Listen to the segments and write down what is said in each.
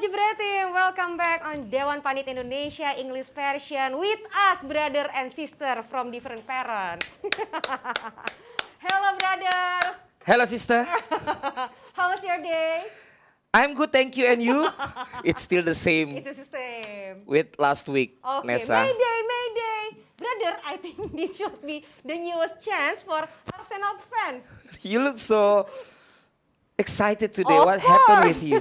Jebretim, welcome back on Dewan Panit Indonesia English version with us, brother and sister from different parents. Hello, brothers. Hello, sister. How was your day? I'm good, thank you. And you? It's still the same It is the same. with last week, Okay, Nessa. Mayday. Brother, I think this should be the newest chance for Arsenal fans. You look so excited today. Of What happened course. with you?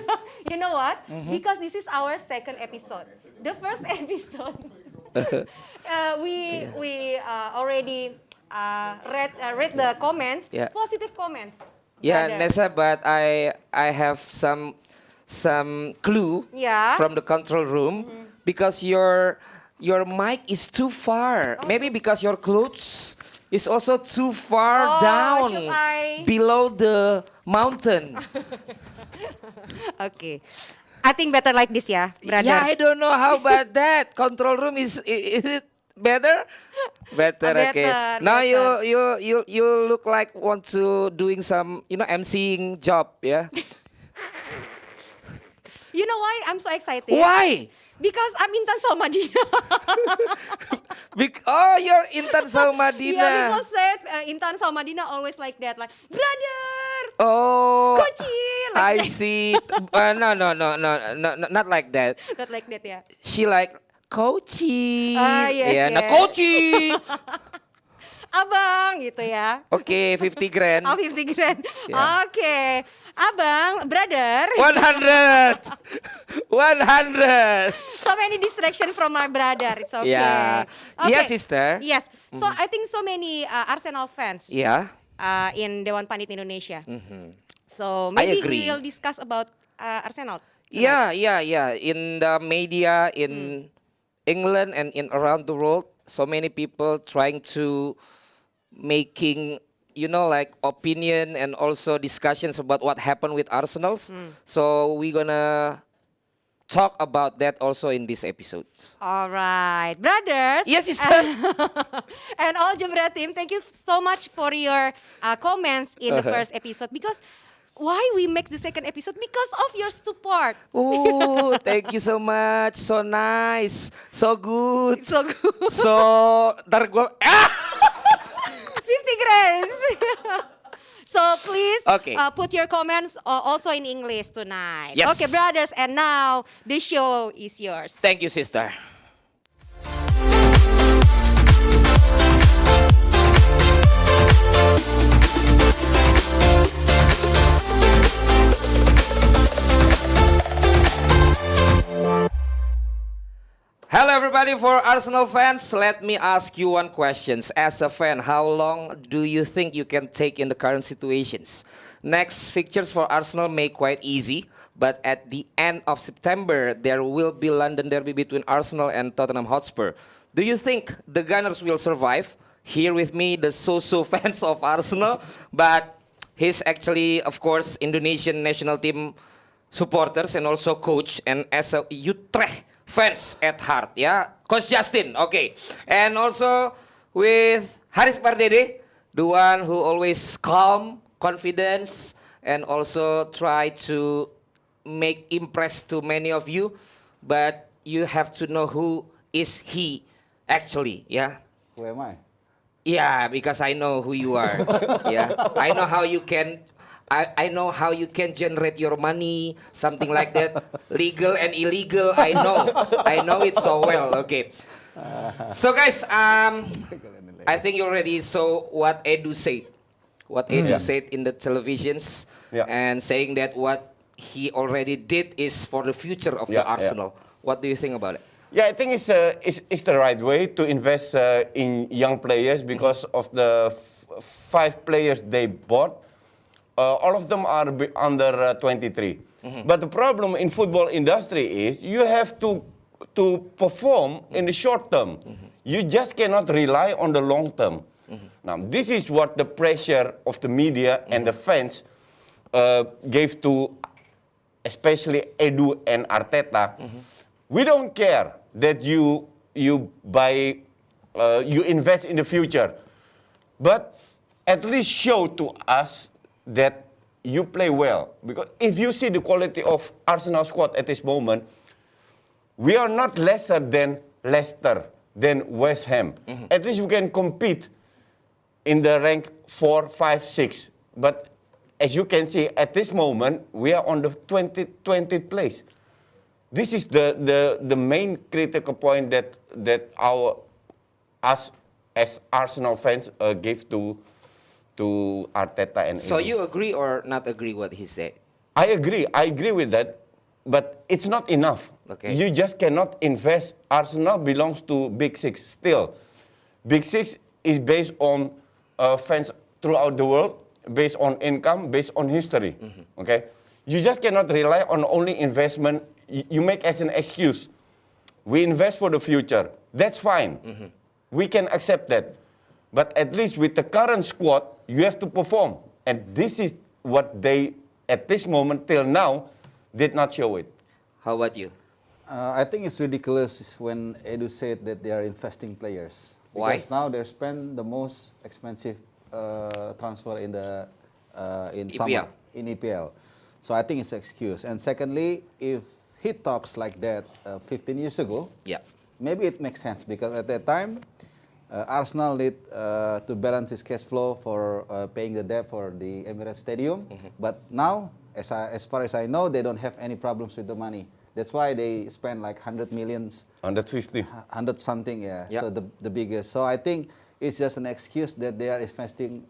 You know what? Because this is our second episode. The first episode, we already read the comments, Yeah. positive comments. Yeah, brother. Nessa, but I have some clue Yeah. from the control room because your mic is too far. Maybe because your clothes is also too far Oh, down should I? below the mountain. Okay. I think better like this ya, brother. Yeah, I don't know how about that. Control room is it better? Better, okay. Better, Now better. you look like want to doing some emceeing job, yeah? You know why I'm so excited? Why? Because I'm Intan Somadina. Oh, you're Intan Saumadina. Yeah, people said Intan Somadina always like that, like brother, Oh, kecil, like I that. see. No, not like that. Not like that ya. She like coaching. Yes, yeah, nah, yes. coaching. Abang gitu ya. Okay, 50 grand. Oh, 50 grand. Yeah. Oke. Abang, brother. 100. 100. So many distraction from my brother. It's okay. Yeah. Okay. Yes, sister. Yes. So I think so many Arsenal fans Yeah. in Dewan Panit Indonesia. Mhm. So I maybe agree. we'll discuss about Arsenal. Yeah. In the media in England and in around the world, so many people trying to making like opinion and also discussions about what happened with Arsenals. So we're gonna talk about that also in this episode. All right, brothers. Yes, sister. And all Jebret team, thank you so much for your comments in the first episode. Because why we make the second episode? Because of your support. Oh, thank you so much. So nice. So good. So good. So, ntar gua 50 grand. So please Okay. put your comments also in English tonight. Yes. Okay, brothers, and now the show is yours. Thank you, sister. Hello everybody, for Arsenal fans, let me ask you one question. As a fan, how long do you think you can take in the current situations? Next fixtures for Arsenal may quite easy, but at the end of September, there will be London derby between Arsenal and Tottenham Hotspur. Do you think the Gunners will survive? Here with me, the so-so fans of Arsenal, but he's actually, of course, Indonesian national team supporters and also coach, and as a Utrecht fans at heart, yeah, Coach Justin, okay, and also with Haris Pardede, the one who always calm, confidence, and also try to make impress to many of you, but you have to know who is he actually, yeah. Who am I? Yeah, because I know who you are. Yeah, I know how you can. I know how you can generate your money, something like that, legal and illegal. I know it so well. Okay, so guys, I think you already saw what Edu said. What Edu said in the televisions, Yeah. and saying that what he already did is for the future of the Yeah, yeah. Arsenal. What do you think about it? Yeah, I think it's the right way to invest in young players because of the 5 players they bought. All of them are under 23. But the problem in football industry is you have to perform in the short term. You just cannot rely on the long term. Now, this is what the pressure of the media and the fans gave to especially Edu and Arteta. We don't care that you buy, you invest in the future, but at least show to us that you play well. Because if you see the quality of Arsenal squad at this moment, we are not lesser than Leicester, than West Ham. At least we can compete in the rank 4, 5, 6. But as you can see, at this moment, we are on the 20th place. This is the main critical point that us as Arsenal fans give to Arteta and So Edu. you agree or not agree what he said? I agree with that, but it's not enough. Okay. You just cannot invest. Arsenal belongs to Big Six still. Big Six is based on fans throughout the world, based on income, based on history. Okay, you just cannot rely on only investment. You make as an excuse. We invest for the future. That's fine. We can accept that. But at least with the current squad, you have to perform. And this is what they, at this moment till now, did not show it. How about you? I think it's ridiculous when Edu said that they are investing players. Why? Because now they spend the most expensive transfer in the in EPL. summer in EPL. So I think it's an excuse. And secondly, if he talks like that 15 years ago, Yeah. maybe it makes sense because at that time Arsenal need to balance his cash flow for paying the debt for the Emirates Stadium. But now, as far as I know, they don't have any problems with the money. That's why they spend like 100 millions, 150. 100 something, yeah. Yeah. So the biggest. So I think it's just an excuse that they are investing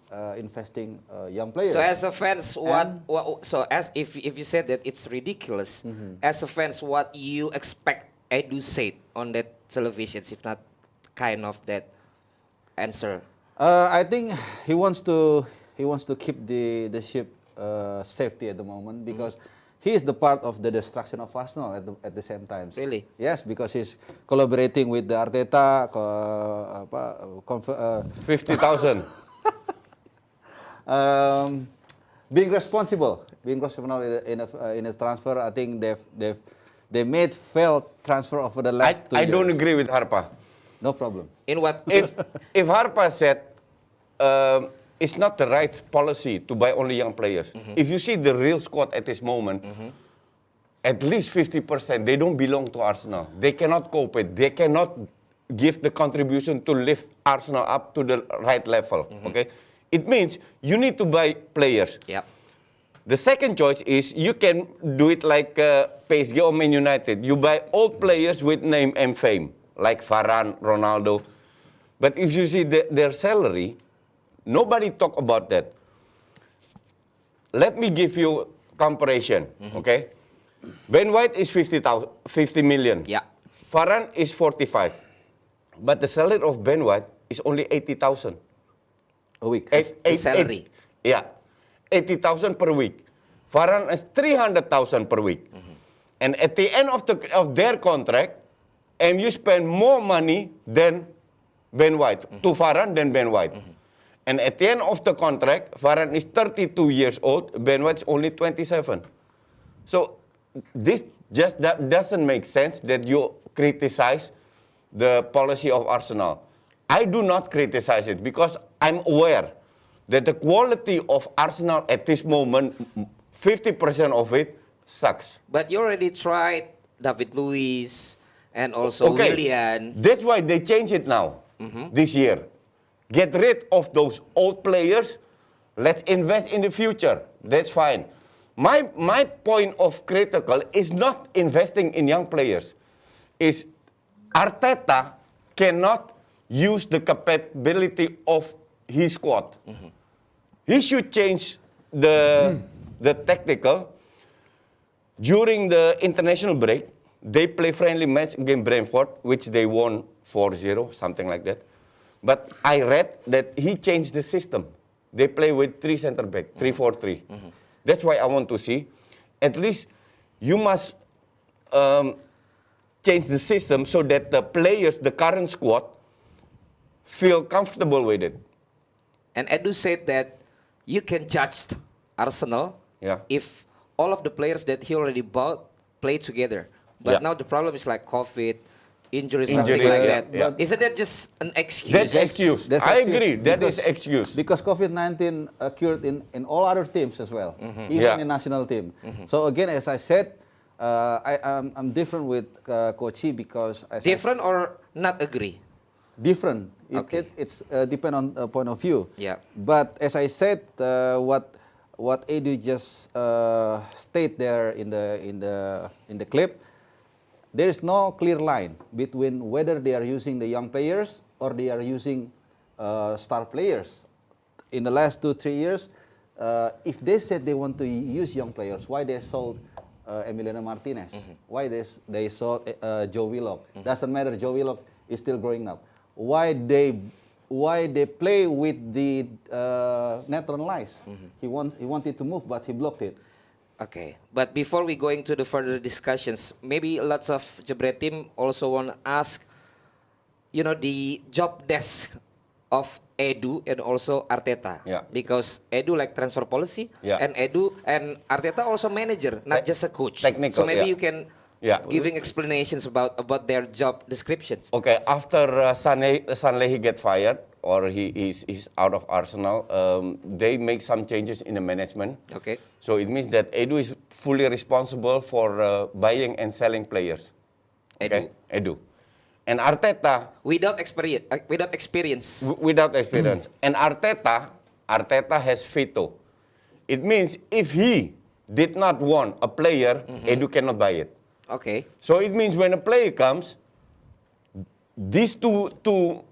young players. So as a fans, so as if you said that it's ridiculous, as a fans, what you expect Edu said on that television, if not kind of that answer? I think he wants to keep the ship safety at the moment because he is the part of the destruction of Arsenal at the same time. Really? Yes, because he's collaborating with the Arteta. 50,000. Being responsible in a transfer. I think they made failed transfer over the last 2 I years. don't agree with Harpa. No problem. In what? If Harpa said it's not the right policy to buy only young players, if you see the real squad at this moment, at least 50%, they don't belong to Arsenal. They cannot cope it. They cannot give the contribution to lift Arsenal up to the right level. Okay, it means you need to buy players. Yeah. The second choice is you can do it like PSG or Man United. You buy old players with name and fame, like Varane, Ronaldo. But if you see their salary, nobody talk about that. Let me give you comparison, okay? Ben White is 50 million. Yeah. Varane is 45. But the salary of Ben White is only 80,000. A week. Salary. Yeah, 80,000 per week. Varane is 300,000 per week. And at the end of their contract, MU spend more money than Ben White, to Varane than Ben White. And at the end of the contract, Varane is 32 years old, Ben White is only 27. So this just doesn't make sense that you criticize the policy of Arsenal. I do not criticize it because I'm aware that the quality of Arsenal at this moment, 50% of it sucks. But you already tried David Luiz and also Willian. That's why they change it now, this year. Get rid of those old players. Let's invest in the future. That's fine. My point of critical is not investing in young players. Is Arteta cannot use the capability of his squad. He should change the tactical. During the international break, they play friendly match against Brentford, which they won 4-0, something like that. But I read that he changed the system. They play with 3 center back, 3-4-3. That's why I want to see. At least you must change the system so that the players, the current squad, feel comfortable with it. And Edu said that you can judge Arsenal if all of the players that he already bought play together. But now the problem is like COVID, injury, something Injury, like yeah, that. yeah. Isn't that just an excuse? That's excuse. That's I excuse agree. That is because- excuse. Because COVID-19 occurred in all other teams as well, even Yeah. in national team. So again, as I said, I'm different with Coach Yi because as I Different or not agree? different. Okay. It's depend on point of view. Yeah. But as I said, what Edu just state there in the clip, there is no clear line between whether they are using the young players or they are using star players. In the last 2-3 years, if they said they want to use young players, why they sold Emiliano Martinez? Why they sold Joe Willock? Doesn't matter. Joe Willock is still growing up. Why they play with the naturalized? He wanted to move, but he blocked it. Okay, but before we go into the further discussions, maybe lots of Jebret team also want to ask, the job desk of Edu and also Arteta. Yeah. Because Edu like transfer policy, Yeah. and Edu and Arteta also manager, not just a coach. Technical, So maybe yeah. you can Yeah. giving explanations about their job descriptions. Okay, after Sanlehi get fired or he's out of Arsenal, they make some changes in the management. Okay. So it means that Edu is fully responsible for buying and selling players. Okay, Edu. And Arteta Without experience. Without experience. without experience. And Arteta has veto. It means if he did not want a player, Edu cannot buy it. Okay. So it means when a player comes, these two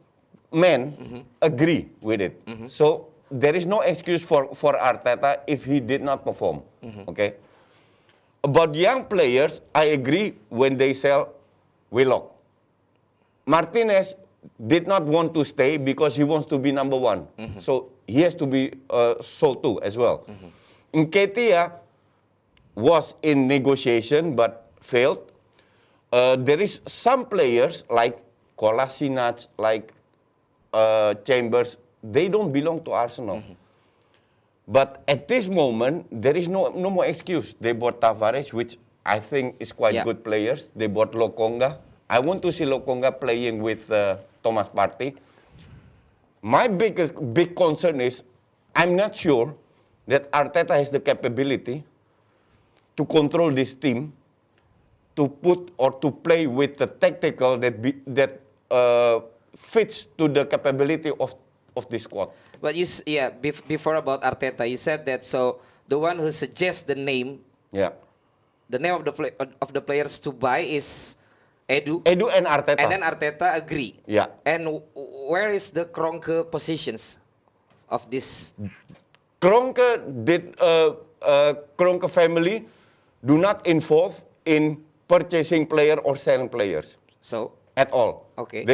men agree with it. So there is no excuse for Arteta if he did not perform. Okay. About young players, I agree when they sell Willock. Martinez did not want to stay because he wants to be number one. So he has to be sold too as well. Nketiah was in negotiation but failed. There is some players like Kolasinac, like Chambers, they don't belong to Arsenal. But at this moment, there is no more excuse. They bought Tavares, which I think is quite Yeah. good players. They bought Lokonga. I want to see Lokonga playing with Thomas Partey. My big concern is I'm not sure that Arteta has the capability to control this team, to put or to play with the tactical that fits to the capability of this squad. But before about Arteta, you said that so the one who suggests the name Yeah. of the players to buy is Edu, Edu and Arteta. and then Arteta agree. Yeah. And where is the Kroenke positions of this? Kroenke Kroenke family do not involve in purchasing player or selling players So at all. Okay.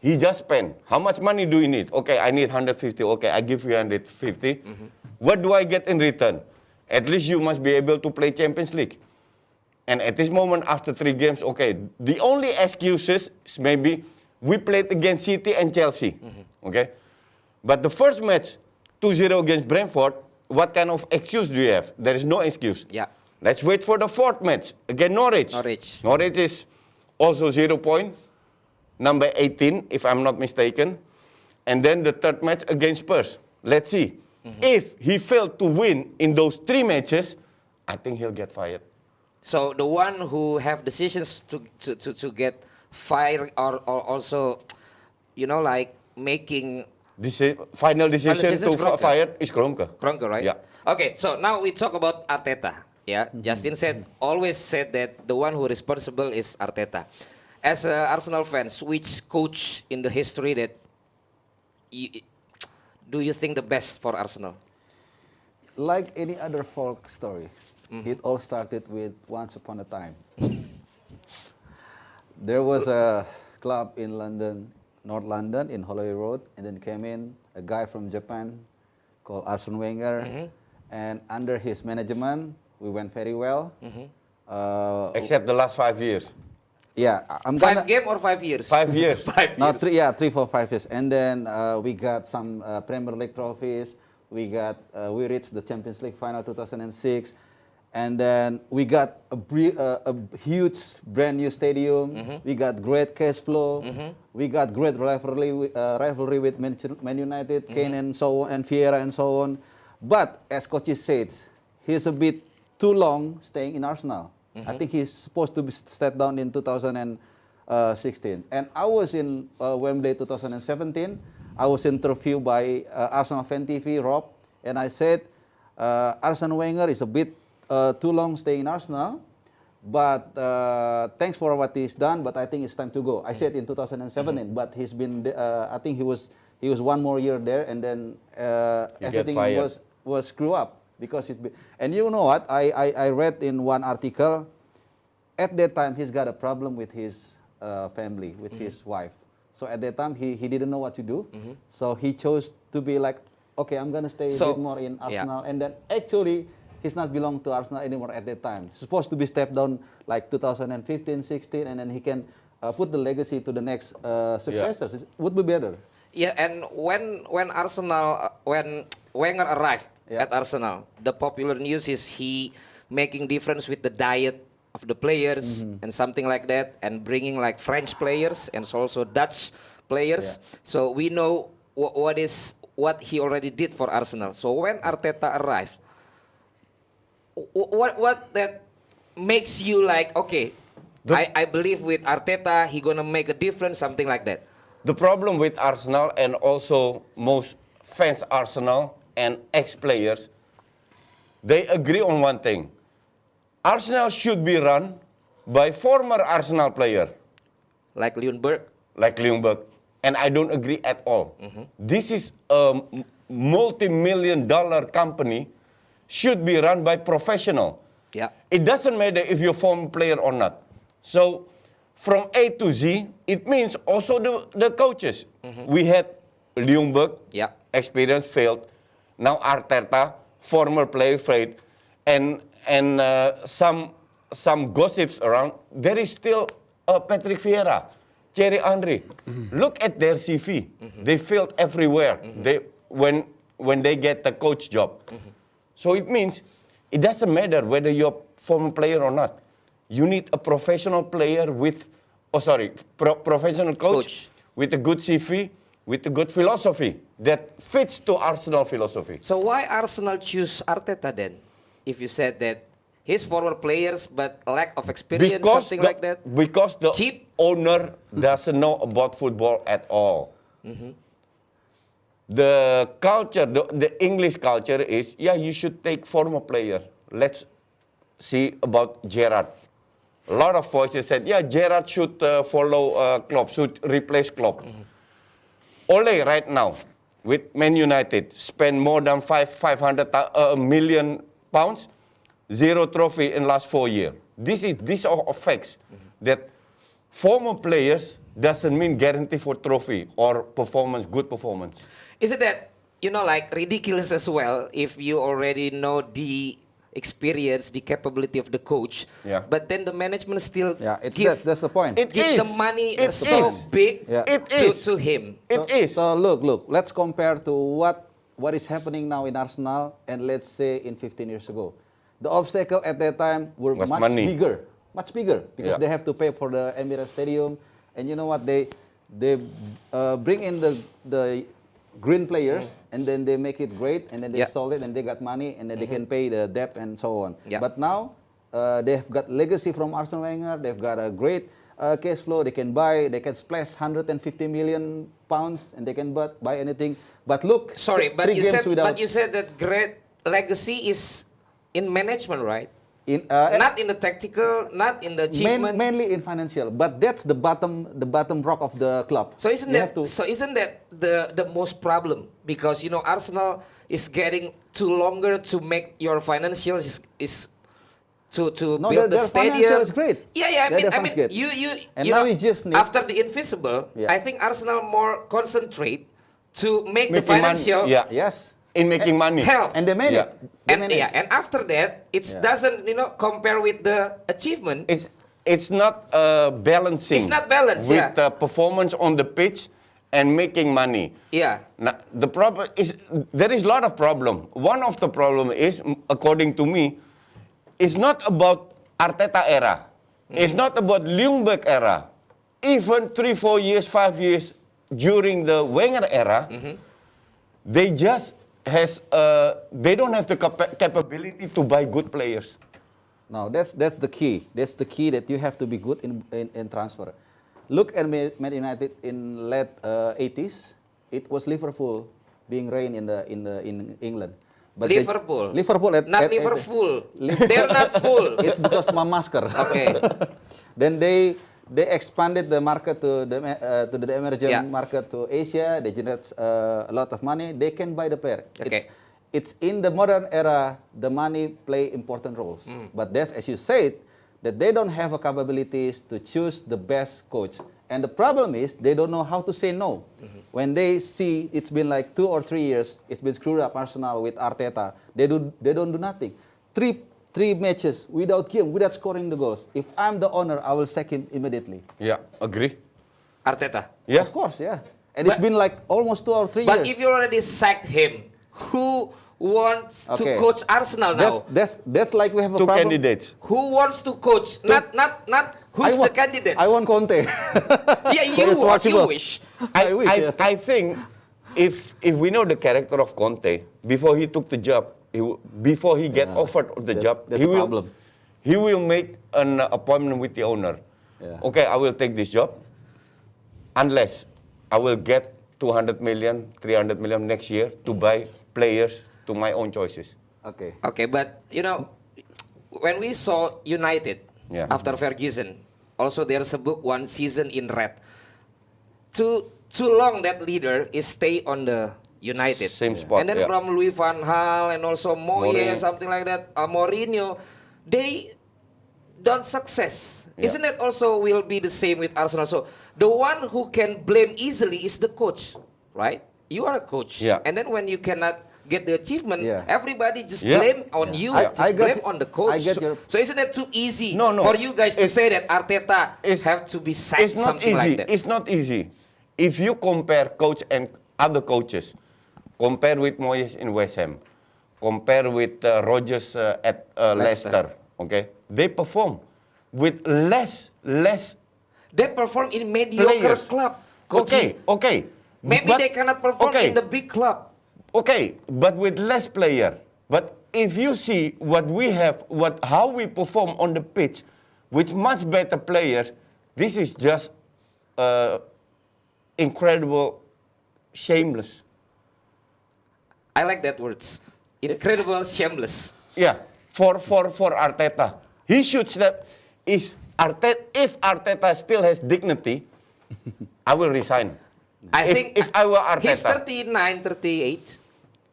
He just spent. How much money do you need? Okay, I need 150. Okay, I give you 150. What do I get in return? At least you must be able to play Champions League. And at this moment, after 3 games, okay, the only excuses is maybe we played against City and Chelsea. Okay? But the first match, 2-0 against Brentford, what kind of excuse do you have? There is no excuse. Yeah. Let's wait for the 4th match against Norwich. Norwich. Norwich is also 0 point, number 18, if I'm not mistaken. And then the 3rd match against Spurs. Let's see. If he failed to win in those 3 matches, I think he'll get fired. So the one who have decisions to get fired or also, like making Final decision decision to is Kroenke. fire is Kroenke. Kroenke, right? Yeah. Okay, so now we talk about Arteta. Yeah, Justin always said that the one who responsible is Arteta. As Arsenal fans, which coach in the history that do you think the best for Arsenal? Like any other folk story, it all started with once upon a time. There was a club in London, North London, in Holloway Road, and then came in a guy from Japan called Arsene Wenger, and under his management, we went very well. Except the last 5 years. Yeah, I'm 5 gonna. game or 5 years? 5 years. 5 No, years. 3, 4, 5 years, and then we got some Premier League trophies. We reached the Champions League final 2006, And then we got a huge brand new stadium. We got great cash flow. We got great rivalry with Man United, Kane and so on, and Vieira and so on. But as coaches said, he's a bit too long staying in Arsenal. I think he's supposed to be step down in 2016. And I was in Wembley 2017. I was interviewed by Arsenal Fan TV, Rob, and I said, Arsene Wenger is a bit too long staying in Arsenal, but thanks for what he's done, but I think it's time to go. I said in 2017, but he's been, I think he was 1 more year there, and then everything was screwed up because and you know what? I read in one article, at that time he's got a problem with his family, with his wife. So at that time he didn't know what to do, so he chose to be like, okay, I'm gonna stay a bit more in Arsenal, and then actually he's not belong to Arsenal anymore at that time. He's supposed to be stepped down like 2015, 16, and then he can put the legacy to the next successors. It would be better. Yeah, and when Arsenal when Wenger arrived at Arsenal, the popular news is he making difference with the diet of the players and something like that, and bringing like French players and also Dutch players. So we know what he already did for Arsenal. So when Arteta arrived, what that makes you like, okay, I believe with Arteta he gonna make a difference, something like that. The problem with Arsenal and also most fans Arsenal and ex-players, they agree on one thing. Arsenal should be run by former Arsenal player. Like Ljungberg. Like Ljungberg. And I don't agree at all. This is a multi-million-dollar company, should be run by professional. Yeah. It doesn't matter if you're a former player or not. So from A to Z, it means also the coaches. We had Ljungberg, experience failed. Now Arteta, former player failed. And some gossips around, there is still Patrick Vieira, Thierry Henry. Look at their CV. They failed everywhere. When they get the coach job. So it means it doesn't matter whether you're a former player or not. You need a professional player with, professional coach with a good CV, with a good philosophy that fits to Arsenal philosophy. So why Arsenal choose Arteta then? If you said that his former players but lack of experience, something like that? Because the cheap owner doesn't know about football at all. The culture, the English culture is, you should take former player. Let's see about Gerrard. A lot of voices said, Gerrard should follow Klopp, should replace Klopp. Ole right now, with Man United, spend more than 500 million pounds, 0 trophy in last 4 years. This all affects that former players doesn't mean guarantee for trophy or performance, good performance. Is it that, like ridiculous as well if you already know the experience, the capability of the coach, but then the management still that's the point. Give the money so big to him. So look, let's compare to what is happening now in Arsenal and let's say in 15 years ago. The obstacle at that time were much bigger because they have to pay for the Emirates Stadium, and you know what, they bring in the green players and then they make it great and then they sold it and they got money and then they can pay the debt and so on. But now they've got legacy from Arsene Wenger. They've got a great cash flow. They can splash 150 million pounds and they can buy anything. But look, but you said that great legacy is in management, right? Not in the tactical, not in the achievement. Mainly in financial, but that's the bottom rock of the club. So isn't that the most problem? Because Arsenal is getting too longer to make your financials is to build the stadium. Financial is great. I mean, you now we just need, after the Invisible, I think Arsenal more concentrate to make the financial. In making money. Help. And they made it. And after that, it doesn't, compare with the achievement. It's not balancing. It's not balanced, with the performance on the pitch and making money. Now, the problem is, there is a lot of problem. One of the problem is, according to me, It's not about Arteta era. It's not about Ljungberg era. Even 3, 4 years, 5 years during the Wenger era, they just they don't have the capability to buy good players. No, that's the key. That's the key, that you have to be good in transfer. Look at Man United in late 80s. It was Liverpool being reigned in England. But Liverpool. Liverpool Not Liverpool. They're not full. It's because Mamasker. Okay. Then they expanded the market to the emerging Yeah. market to Asia. They generate a lot of money. They can buy the player. Okay. It's in the modern era, the money play important roles. But that's, as you said, that they don't have a capabilities to choose the best coach. And the problem is they don't know how to say no. When they see it's been like 2 or 3 years, it's been screwed up Arsenal with Arteta, they don't do nothing. Three matches without game, without scoring the goals. If I'm the owner, I will sack him immediately. Yeah, agree. Arteta. Yeah. Of course, yeah. And it's But- been like almost 2 or 3 But years. if you already sacked him, who wants to Okay. coach Arsenal now? That's like we have a Two problem. candidates. Who wants to coach? Not who's the candidates? I want Conte. Yeah, It's you want, you possible. wish. I wish, yeah. I think if we know the character of Conte before he took the job, before he get offered the job, that's he the will problem. he will make an appointment with the owner. Yeah. Okay, I will take this job unless I will get 200 million, 300 million next year to buy players to my own choices. Okay. Okay, but you know, when we saw United Yeah. after Ferguson, also there's a book, One Season in Red. Too long that leader is stay on the United. Same spot, And then yeah. from Louis van Gaal and also Moyes, Mourinho. something like that, Mourinho, they don't success. Yeah. Isn't it also will be the same with Arsenal? So the one who can blame easily is the coach, right? You are a coach. Yeah. And then when you cannot get the achievement, Yeah. everybody just Yeah. blame on you, I just get blame you- on the coach. I get your- So isn't it too easy No, no. for you guys to It's- say that Arteta it's- have to be sacked, It's not something easy. like that? It's not easy. If you compare coach and other coaches, compare with Moyes in West Ham, compare with Rodgers at Leicester, okay? They perform with less They perform in mediocre players. club. Okay, coaching. okay. Maybe But- they cannot perform okay. in the big club. Okay, but with less player. But if you see what we have, how we perform on the pitch, with much better players, this is just incredible, shameless. I like that words. Incredible, shameless. Yeah, for Arteta, he should step. If Arteta still has dignity, I will resign. I think if I were he's Arteta, 39, 38.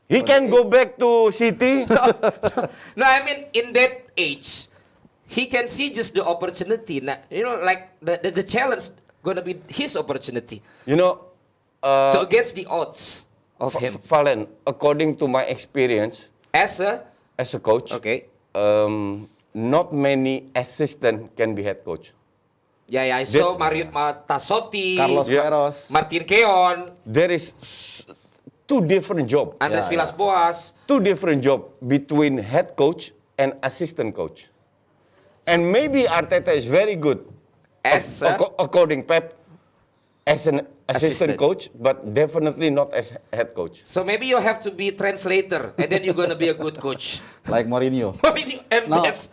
he can go back to City. No, I mean in that age, he can see just the opportunity. You know, like the challenge gonna be his opportunity. You know, So against the odds of him Valen, according to my experience as a as a coach, okay. Not many assistant can be head coach. Yeah, I saw That's- Mario Tassotti, Carlos Yeah. Queiroz. Martin Keon, There is two different job. Andres Yeah, Villas-Boas. Two different job between head coach and assistant coach. And maybe Arteta is very good, As a- according Pep, as an Assistant. assistant coach, but definitely not as head coach. So maybe you have to be translator, and then you're gonna be a good coach. Like Mourinho. And No. yes,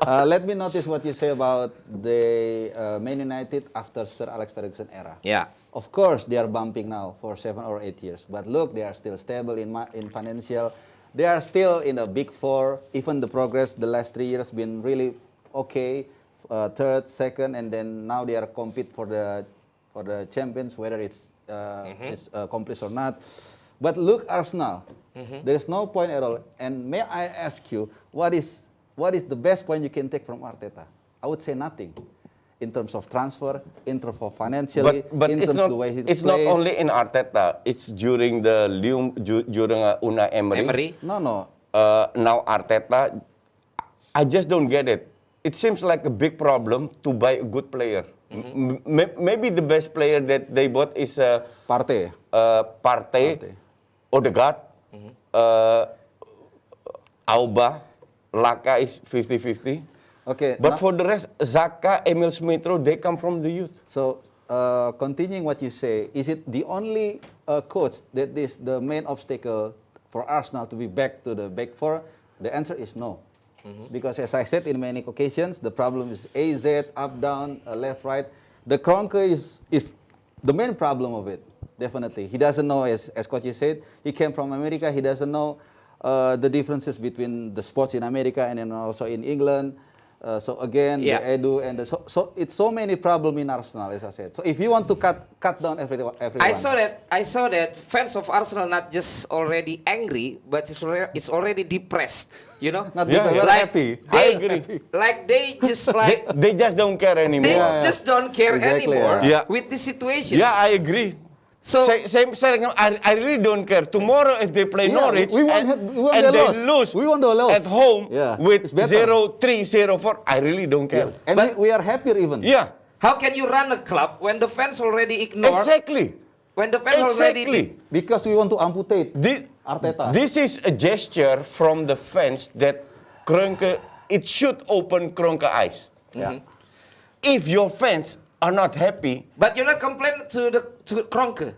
Let me notice what you say about the Man United after Sir Alex Ferguson era. yeah. Of course, they are bumping now for 7 or 8 years. But look, they are still stable in financial. They are still in the big four. Even the progress the last 3 years been really okay. Third, second, and then now they are compete for the champions, whether it's accomplished or not. But look, Arsenal. There is no point at all. And may I ask you, what is the best point you can take from Arteta? I would say nothing. In terms of transfer, in terms of financially, But in it's terms not, of the way he it's plays. not only in Arteta. It's during during Unai Emery. Emery. No. Now Arteta, I just don't get it. It seems like a big problem to buy a good player. Maybe the best player that they bought is Partey. Partey, Odegaard, Auba, Laka is 50-50. Okay. But for the rest, Zaka, Emil Smith-Rowe, they come from the youth. So, continuing what you say, is it the only coach that is the main obstacle for Arsenal to be back to the back four? The answer is no. Because as I said in many occasions, the problem is AZ, up, down, left, right. The Kroenke is the main problem of it, definitely. He doesn't know, as Coach said, he came from America, he doesn't know the differences between the sports in America and then also in England. So again, Yeah. the Edu and the, so it's so many problems in Arsenal, as I said. So if you want to cut down everyone, I saw that fans of Arsenal not just already angry, but it's already depressed. You know, not Yeah, people, yeah. we're Like, happy. I agree. like they just like They just don't care anymore. they Yeah, yeah. just don't care Exactly, anymore yeah. with the situations. Yeah, I agree. So Same, I really don't care. Tomorrow, if they play Yeah, Norwich we want and the they loss. lose We want the loss. at home Yeah, with it's better. 0-3, 0-4, I really don't care. And we are happier even. Yeah, how can you run a club when the fans already ignore? exactly. When the fans already Exactly. Because we want to amputate Arteta. This is a gesture from the fans that Kroenke, it should open Kroenke eyes. Yeah. If your fans are not happy, But you're not complaining to Kroenke.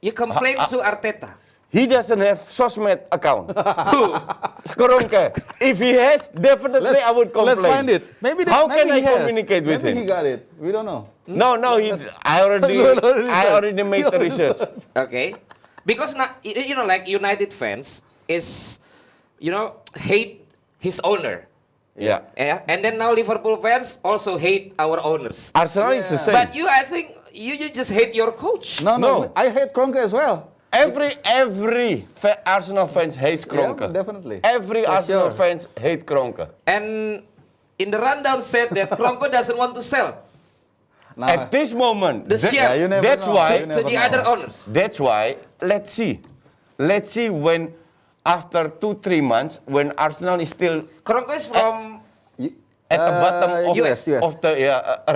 You complain to Arteta. he doesn't have Sosmed account. Who? Kroenke. If he has, definitely I would complain. Let's find it. Maybe How maybe can I he has. communicate with Maybe him? he got it. We don't know. No, I already made the research. Okay, because you know, like United fans is, you know, hate his owner. Yeah. Yeah, and then now Liverpool fans also hate our owners. Arsenal is the same. But you, I think, you just hate your coach. No. No. I hate Kroenke as well. Every Arsenal fans hate Kroenke. Yeah, definitely. Every For Arsenal sure. fans hate Kroenke. And in the rundown said that Kroenke doesn't want to sell Now, At this moment, the share you never that's know. why- You to never the know. other owners. that's why, let's see when, after 2-3 months, when Arsenal is still Kroenke is from at the bottom of, US. of the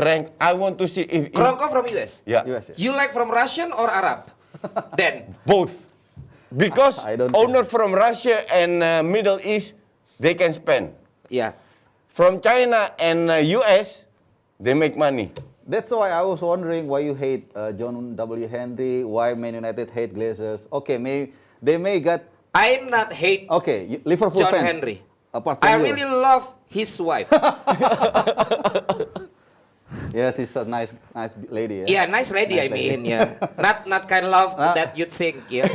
rank, I want to see if Kroenke from US. yeah, US. You like from Russian or Arab? Then both. Because I don't owner from Russia and Middle East, they can spend. yeah. From China and US, they make money. That's why I was wondering why you hate John W. Henry, why Man United hate Glazers. Okay, they may get I'm not hate okay. Liverpool John fans. Henry. Apart from I you. really love his wife. Yes, she's a nice lady. Yeah, nice lady. I Nice lady. mean, yeah, not kind of love that you think. Yeah.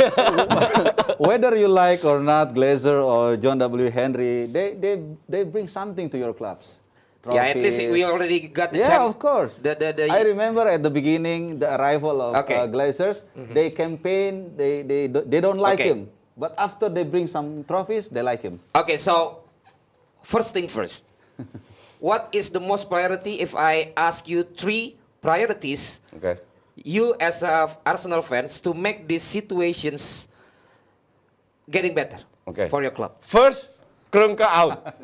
Whether you like or not Glazer or John W. Henry, they bring something to your clubs. Yeah, at least we Trophies. already got the Yeah, champ. of course. I remember at the beginning, the arrival of Okay. Glazers, they campaign, they don't like Okay. him. But after they bring some trophies, they like him. Okay, so first thing first. What is the most priority if I ask you 3 priorities Okay. you as a Arsenal fans to make these situations getting better Okay. for your club? First, Kroenke out.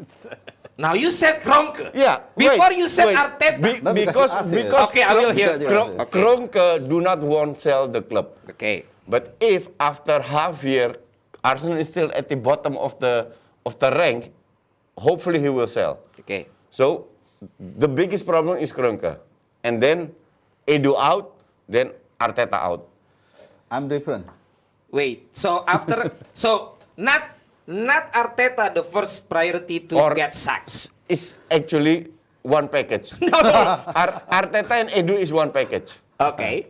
Now you said Kroenke. Yeah. Before wait, you said wait. Arteta. No, because because it's us, because Okay, I will hear. Because first. it's us. Okay. Kroenke do not want sell the club. Okay. But if after half year Arsenal is still at the bottom of the rank, hopefully he will sell. Okay. So the biggest problem is Kroenke, and then Edu out, then Arteta out. I'm different. Wait. So after so not Arteta the first priority to Or- get sacked. Is actually one package. No, no. Arteta and Edu is one package. Okay.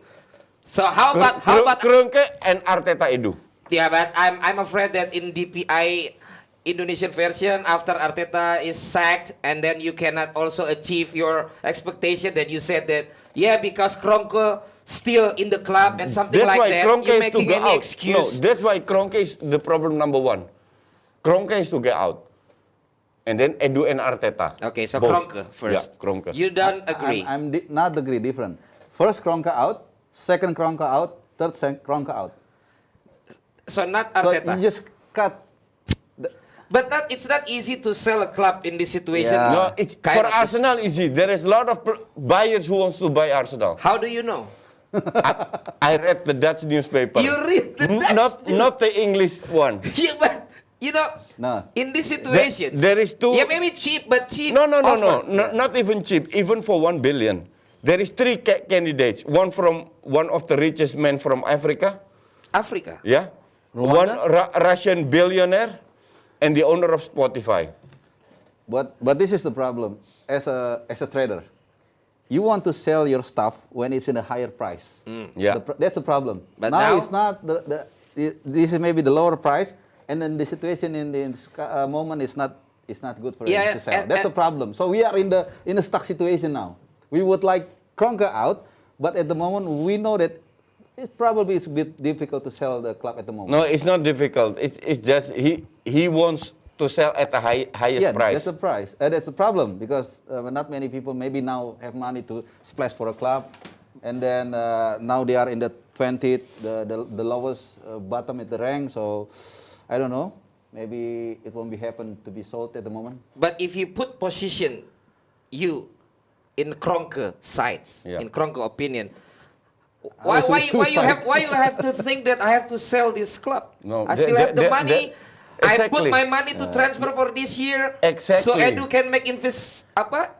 So how about Kroenke and Arteta Edu? yeah, but I'm afraid that in DPI Indonesian version after Arteta is sacked and then you cannot also achieve your expectation that you said that yeah because Kroenke still in the club and something That's like why that Kroenke you're is to making go any out. excuse. No, that's why Kroenke is the problem number 1. Kroenke is to get out. And then Edu and Arteta. Okay, so Both. Kroenke first. Yeah, Kroenke. You don't agree. I'm not agree. Different. First Kroenke out. Second Kroenke out. Third Kroenke out. So not So Arteta. you just cut. But it's not easy to sell a club in this situation. Yeah. No, it's Kind for of Arsenal easy. There is a lot of buyers who wants to buy Arsenal. How do you know? I read the Dutch newspaper. You read the Dutch Not the English one. Yeah, but you know, No. in these situations, there is two- Yeah, maybe cheap, but cheap. No, no, no, no, offer. no, not even cheap. Even for 1 billion, there is three candidates. One from one of the richest men from Africa, Africa. yeah. One Russian billionaire, and the owner of Spotify. But this is the problem as a trader. You want to sell your stuff when it's in a higher price. Yeah. That's the problem. But now, now- it's not this is maybe the lower price, and then the situation in this moment is not good for Yeah, him to sell. and- That's and- a problem. So we are in a stuck situation now. We would like Kroenke out, but at the moment we know that it probably is a bit difficult to sell the club at the moment. No, it's not difficult. It's just he wants to sell at the highest Yeah, price. that's the price. That's the problem because not many people maybe now have money to splash for a club, and then now they are in the 20th, the lowest bottom at the rank. So I don't know. Maybe it won't be happen to be sold at the moment. But if you put position you in Kroenke sides, Yeah. in Kroenke opinion, I was suicide. why you have to think that I have to sell this club? No, I still have the money. I put exactly. my money to transfer for this year. Exactly. So Edu can make investment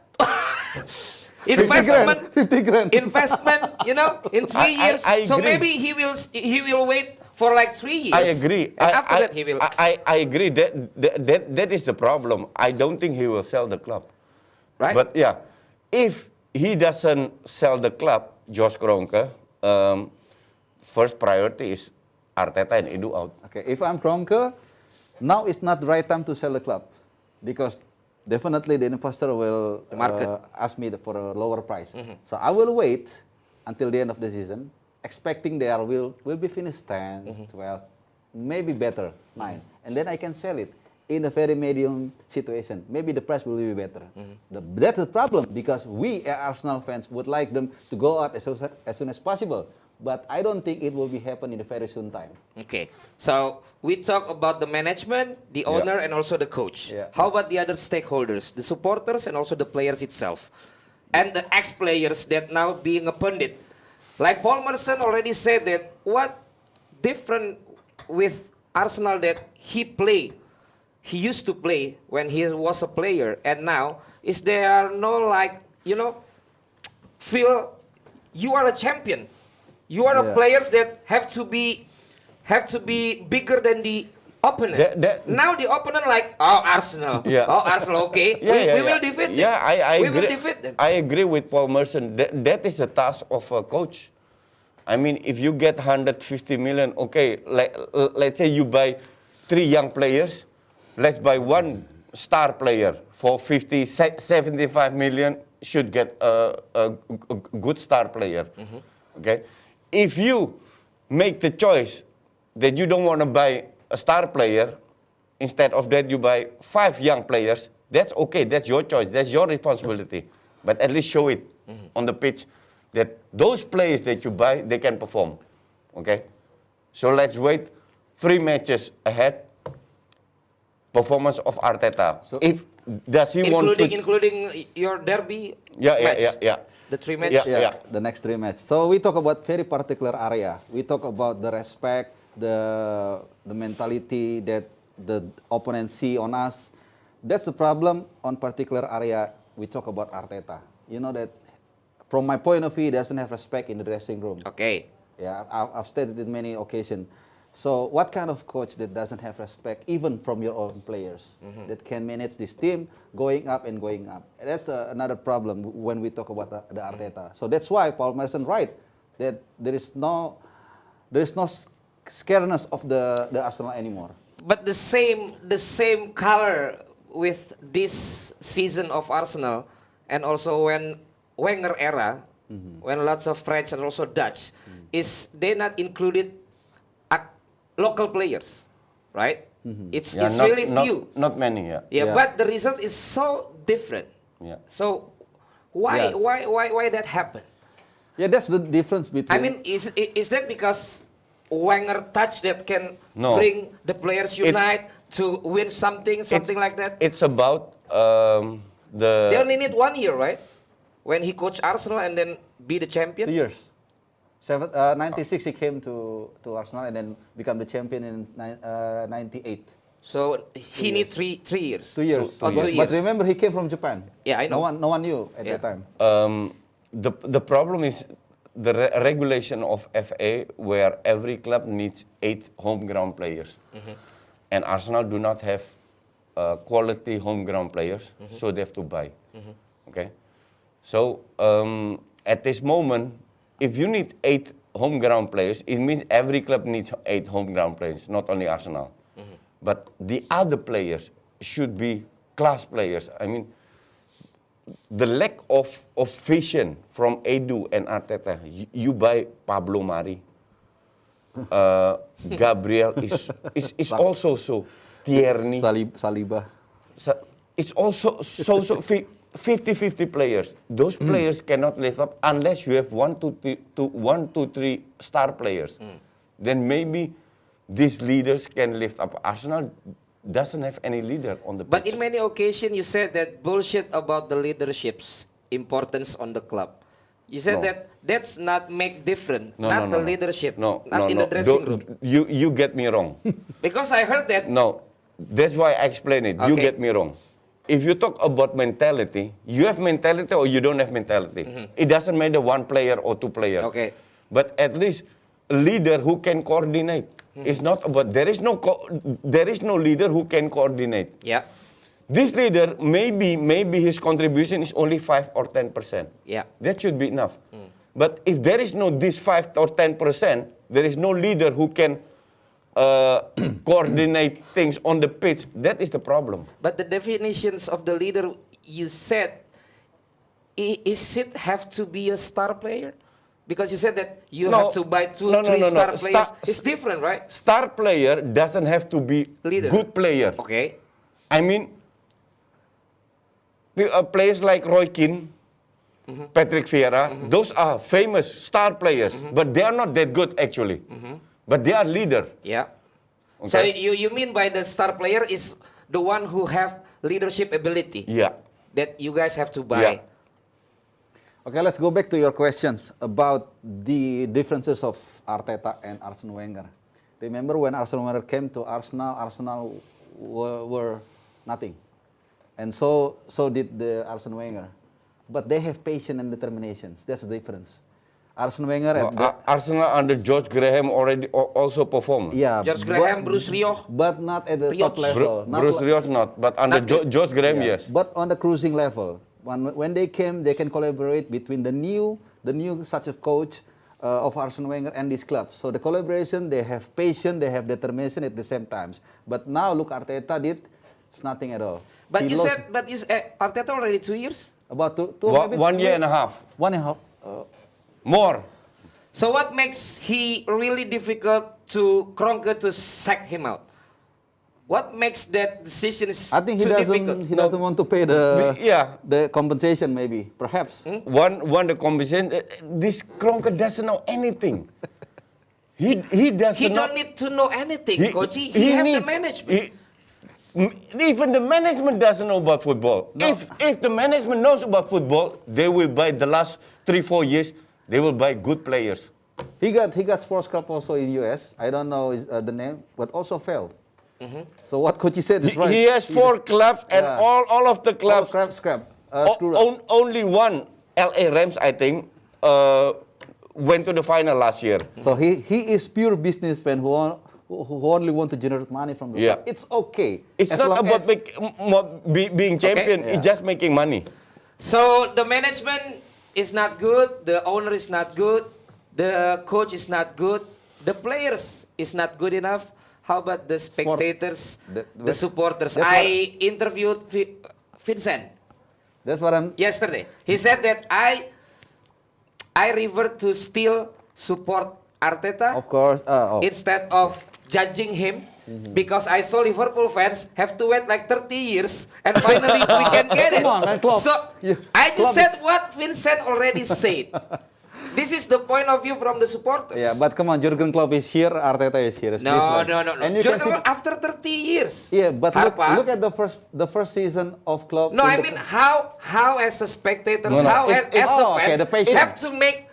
50 grand. investment, you know, in 3 I years. So agree. maybe he will wait for like 3 years. I agree. And after that he will. I agree. That is the problem. I don't think he will sell the club. Right? But yeah, if he doesn't sell the club, Josh Kroenke, first priority is Arteta and Edu out. Okay, if I'm Kroenke, now is not the right time to sell the club because definitely the investor will The market. ask me for a lower price. So I will wait until the end of the season, expecting there will be finished 10, 12, maybe better 9, and then I can sell it in a very medium situation. Maybe the price will be better. That's the problem because we Arsenal fans would like them to go out as soon as possible. But I don't think it will be happen in a very soon time. Okay, so we talk about the management, the owner, and also the coach. Yeah. How about the other stakeholders, the supporters, and also the players itself, and the ex-players that now being a pundit? Like Paul Merson already said that what different with Arsenal that he used to play when he was a player, and now is there are no like feel you are a champion. You are Yeah. players that have to be bigger than the opponent. Now the opponent like Arsenal. Yeah. Arsenal. Okay, we will defeat them. Yeah, I we agree. will defeat them. I agree with Paul Merson. That is the task of a coach. I mean, if you get 150 million, okay, let's say you buy 3 young players. Let's buy 1 star player for 50, 75 million. Should get a good star player. Okay. If you make the choice that you don't want to buy a star player, instead of that you buy 5 young players, that's okay, that's your choice, that's your responsibility. But at least show it on the pitch that those players that you buy, they can perform. Okay? So let's wait 3 matches ahead, performance of Arteta. So- If does he want to... including your derby Yeah. the 3 matches. Yeah. The next 3 matches. So we talk about very particular area. We talk about the respect, the mentality that the opponent see on us. That's the problem on particular area. We talk about Arteta. You know that from my point of view, he doesn't have respect in the dressing room. Okay. Yeah, I've stated it many occasions. So what kind of coach that doesn't have respect even from your own players that can manage this team going up and going up? That's another problem when we talk about the Arteta. So that's why Paul Merson right that there is no scareness of the Arsenal anymore. But the same color with this season of Arsenal, and also when Wenger era, when lots of French and also Dutch, is they not included local players, right? It's really few. Not many, yeah. Yeah, Yeah. but the result is so different. Yeah. So why that happen? Yeah, that's the difference between. I mean, is that because Wenger touch that can No. bring the players unite to win something like that? It's about They the... only need 1 year, right? When he coached Arsenal and then be the 2 champion. years. 96 he came to Arsenal and then become the champion in 98. So he need three years. 2 years. Oh, 2 But years. remember, he came from Japan. Yeah, I know. No one knew at Yeah. that time. The problem is the regulation of FA, where every club needs 8 home ground players, and Arsenal do not have quality home ground players, so they have to buy. Okay, so at this moment, if you need 8 home ground players, it means every club needs 8 home ground players, not only Arsenal. But the other players should be class players. I mean, the lack of vision from Edu and Arteta. You buy Pablo Mari. Gabriel is also so. Tierney. Saliba. It's also so 50-50 players. Those players cannot live up unless you have 1 to 3 star players. Then maybe these leaders can lift up. Arsenal doesn't have any leader on the pitch. But in many occasions, you said that bullshit about the leadership's importance on the club. You said No. that that's not make different, No, not no, the no. leadership, No, not no, in no. the dressing room. You get me wrong. Because I heard that. No, that's why I explain it. You Okay. get me wrong. If you talk about mentality, you have mentality or you don't have mentality. It doesn't matter 1 player or 2 players. Okay. But at least a leader who can coordinate. It's not about there is no leader who can coordinate. Yeah, This leader maybe his contribution is only 5 or 10%. yeah. That should be enough. But if there is no this 5 or 10%, there is no leader who can coordinate things on the pitch. That is the problem. But the definitions of the leader you said, is it have to be a star player? Because you said that you No. have to buy 2, No, no, 3 no, no. star players. Star- It's different, right? Star player doesn't have to be Leader. good player. Okay. I mean, players like Roy Keane, Patrick Vieira, those are famous star players, but they are not that good actually. But they are leader. Yeah. So Okay. you mean by the star player is the one who have leadership ability Yeah. that you guys have to buy. Yeah. Okay, let's go back to your questions about the differences of Arteta and Arsene Wenger. Remember when Arsene Wenger came to Arsenal, Arsenal were nothing. And so did the Arsene Wenger. But they have patience and determination. That's the difference. Arsene Wenger Arsenal under George Graham already also performed. yeah, George Graham, Bruce Rio. but not at the top Rios. level. Not Bruce li- Rios not, but under Not yet. George Graham, Yeah, yes. But on the cruising level, when they came, they can collaborate between the new such a coach of Arsene Wenger and this club. So the collaboration, they have patience, they have determination at the same times. But now look, Arteta did, it's nothing at all. But He you lost said, Arteta already 2 years. about two 1 year and a half. 1.5. More. So what makes he really difficult to Kroenke to sack him out? What makes that decision is I think he too doesn't difficult? he doesn't want to pay the Yeah. the compensation maybe, perhaps. One the conversation. This Kroenke doesn't know anything. He doesn't He know. don't need to know anything, Coach. He have the management. Even the management doesn't know about football. If the management knows about football, they will buy the last 3-4 years. They will buy good players. He got sports club also in US. I don't know the name, but also failed. So what Coach said is right. He has 4 clubs, and Yeah. all of the clubs. Scrap. O- Screwed up. only one LA Rams, I think, went to the final last year. So he is pure businessman who only want to generate money from the Yeah. club. It's okay. It's As not long about as- being champion. Yeah. It's just making money. So the management is not good, the owner is not good, the coach is not good, the players is not good enough. How about the spectators, the supporters? that's I interviewed Vincent That's what I'm. yesterday. He said that I revert to still support Arteta Of course. instead of judging him. Because I saw Liverpool fans have to wait like 30 years and finally we can get it. Come on, man, Klopp. So Yeah, I just Klopp said what Vincent already said. This is the point of view from the supporters. Yeah, but come on, Jurgen Klopp is here, Arteta is here. It's no. different. And you can Jurgen see. Klopp after 30 years. Yeah, but Harpa. look at the first season of Klopp. No, in I the- mean how as a spectators, No, no, how it's- as a okay, fans the patience. have to make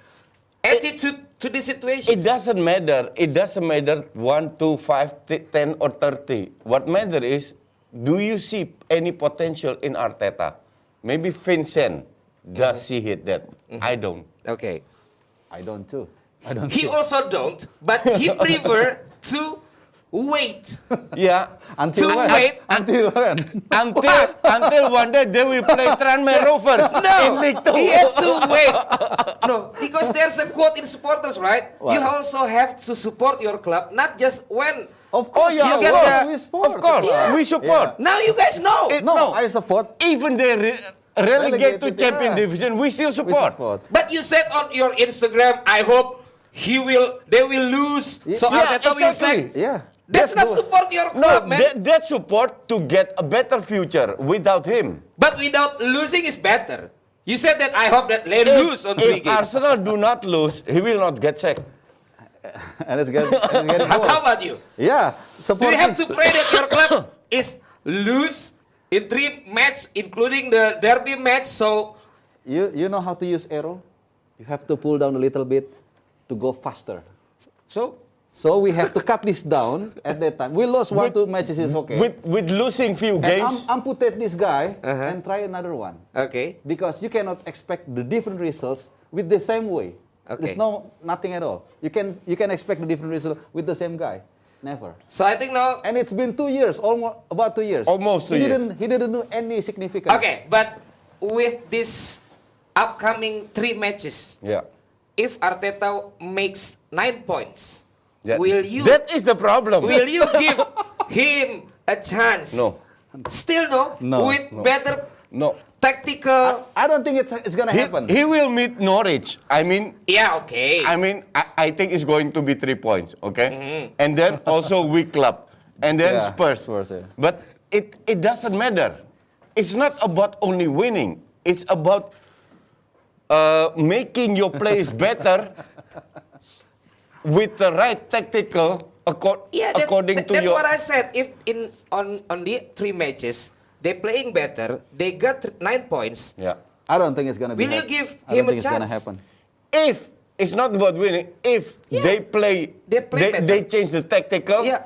attitude to the situation. It doesn't matter. It doesn't matter 1, 2, 5, 10, or 30. What matter is, do you see any potential in Arteta? Maybe Vincent does see it that. I don't. Okay. I don't too. I don't. He see. also don't, but he prefer to wait. Yeah. Until to when? wait. Until when? Until one day they will play Tranmere Rovers No, in League Two. he had to wait. No, because there's a quote in supporters, right? What? You also have to support your club, not just when. Of Oh course, yeah, You of get course. the- we support. Of course, Yeah. we support. Now you guys know. No, No. I support. Even they relegate to Relegated, Champion yeah. Division, we still We support. support. But you said on your Instagram, I hope they will lose. So Yeah, Arteta will exactly. say, Yeah. that's not good. support your No, club, man. that support to get a better future without him. But without losing is better. You said that I hope that they lose on 3 If games. Arsenal do not lose, he will not get sacked. And it's getting How worse. about you? Yeah. Do Support. you have to pray that your club is lose in 3 matches, including the derby match? So You know how to use arrow? You have to pull down a little bit to go faster. So we have to cut this down at that time. We lost 1, 2 matches is okay. With losing few and games, amputate this guy Uh-huh. and try another one. okay, Because you cannot expect the different results with the same way. Okay. There's nothing at all. You can expect the different result with the same guy. Never. so I think now. And it's been 2 years, about 2 years. Almost 2 years. He didn't do any significant. Okay, but with this upcoming 3 matches, yeah. if Arteta makes 9 points, Yeah. will you That is the problem. will you give him a chance? No. Still no. No. With better No. tactical. I don't think it's gonna happen. He will meet Norwich. I mean, Yeah. Okay. I think it's going to be 3 points, okay? Mm-hmm. And then also weak club. And then Yeah, Spurs. Spurs, yeah. But it doesn't matter. It's not about only winning. It's about making your players better with the right tactical according to that's your... what I said. If on the 3 matches they playing better, they got 9 points. Yeah. I don't think it's gonna be. Will you give I him don't a think it's gonna chance? happen. If it's not about winning, if they play, They play better. they change the tactical Yeah.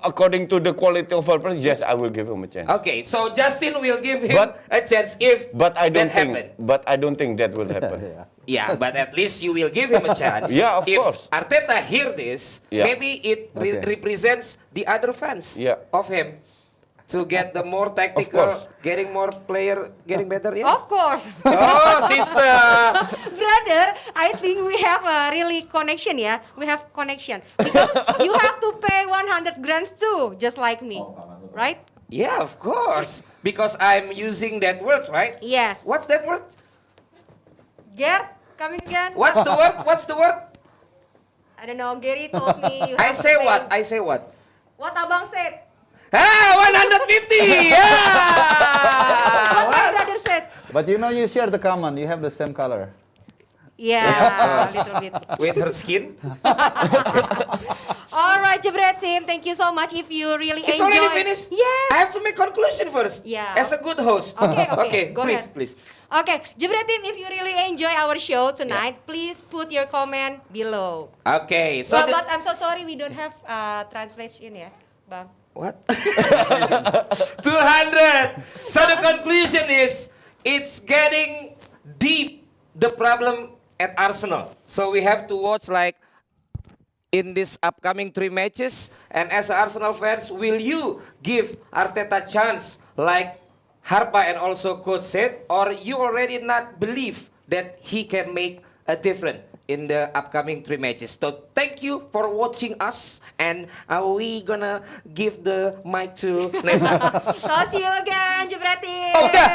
according to the quality of our players, yes, I will give him a chance. Okay, so Justin will give him But- a chance if But I don't that think. happen. But I don't think that will happen. Yeah. Yeah, but at least you will give him a chance. Yeah, of if course. Arteta hear this, Yeah. maybe it Okay. represents the other fans Yeah. of him to get the more tactical, course. getting more player, getting better. Yeah. Of course. Oh, sister. Brother, I think we have a really connection, yeah. We have connection because you have to pay 100 grand too, just like me, right? Yeah, of course. Because I'm using that word, right? Yes. What's that word? Gert, coming again? What's the word? What's the word? I don't know. Gary told me you I have say to pay. what? I say what? What Abang said? Ah, 150! Yeah! What my brother said? But you know, you share the common. You have the same color. Yeah, a little bit. With her skin? All right, Jebret team, thank you so much. If you really It's enjoy, already finished? Yes. I have to make conclusion first. Yeah. As a good host. Okay, okay, Okay, go please, ahead. please. Okay, Jebret team, if you really enjoy our show tonight, please put your comment below. Okay, so But, the- but I'm so sorry we don't have translation ya, Bang. what? 200. So the conclusion is it's getting deep, the problem at Arsenal. So we have to watch like in this upcoming 3 matches. And as Arsenal fans, will you give Arteta chance like Harpa and also coach said, or you already not believe that he can make a difference in the upcoming 3 matches? So thank you for watching us, and we gonna give the mic to Nessa. So see you again, Jebret team. Oh, udah.